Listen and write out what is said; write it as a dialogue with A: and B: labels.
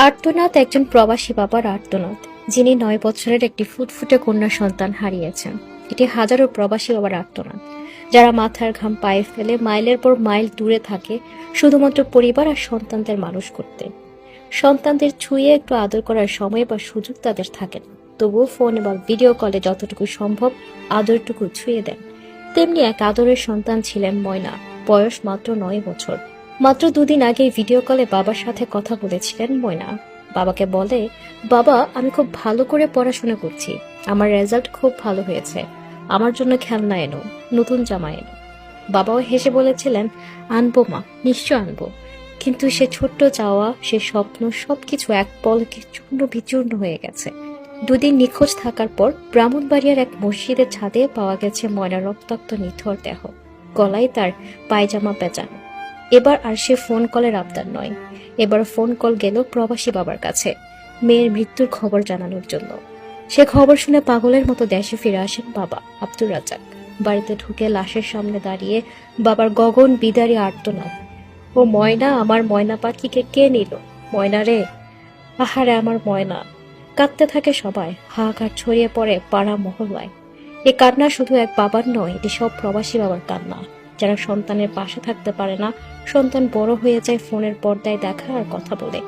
A: আর্তনাদ একজন প্রবাসী বাবার আর্তনাদ, যিনি 9 বছরের একটি ফুটফুটে কন্যা সন্তান হারিয়েছেন। এটি হাজারো প্রবাসী বাবার আর্তনাদ, যারা মাথার ঘাম পায়ে ফেলে মাইলের পর মাইল দূরে থাকে শুধুমাত্র পরিবার আর সন্তানদের মানুষ করতে। সন্তানদের ছুঁয়ে একটু আদর করার সময় বা সুযোগ তাদের থাকে না, তবুও ফোন বা ভিডিও কলে যতটুকু সম্ভব আদরটুকু ছুঁয়ে দেন। তেমনি এক আদরের সন্তান ছিলেন ময়না, বয়স মাত্র 9 বছর। মাত্র 2 দিন আগে ভিডিও কলে বাবার সাথে কথা বলেছিলেন ময়না। বাবাকে বলে, বাবা আমি খুব ভালো করে পড়াশোনা করছি, আমার রেজাল্ট খুব ভালো হয়েছে, আমার জন্য খেলনা এনো, নতুন জামা এনো। বাবাও হেসে বলেছিলেন, আনবো মা, নিশ্চয় আনবো। কিন্তু সে ছোট্ট চাওয়া, সে স্বপ্ন সবকিছু এক পলকে চূর্ণ বিচূর্ণ হয়ে গেছে। 2 দিন নিখোঁজ থাকার পর ব্রাহ্মণবাড়িয়ার এক মসজিদের ছাদে পাওয়া গেছে ময়নার রক্তাক্ত নিথর দেহ, গলায় তার পায়জামা পেঁচানো। এবার আর সে ফোন কলের আবদার নয়, এবার ফোন কল গেল প্রবাসী বাবার কাছে মেয়ের মৃত্যুর খবর জানানোর জন্য। সে খবর শুনে পাগলের মতো দেশে ফিরে আসেন বাবা আব্দুর রাজ্জাক। বাড়িতে ঢুকে লাশের সামনে দাঁড়িয়ে বাবার গগন বিদারী আর্তনাদ, ও ময়না, আমার ময়না পাখিকে কে নিল? ময়না রে, আহারে আমার ময়না। কাঁদতে থাকে সবাই, হাহাকার ছড়িয়ে পড়ে পাড়া মহল্লায়। এ কান্না শুধু এক বাবার নয়, এটি সব প্রবাসী বাবার কান্না, যারা সন্তানের পাশে থাকতে পারে না। সন্তান বড় হয়ে যায় ফোনের পর্দায় দেখা আর কথা বলে।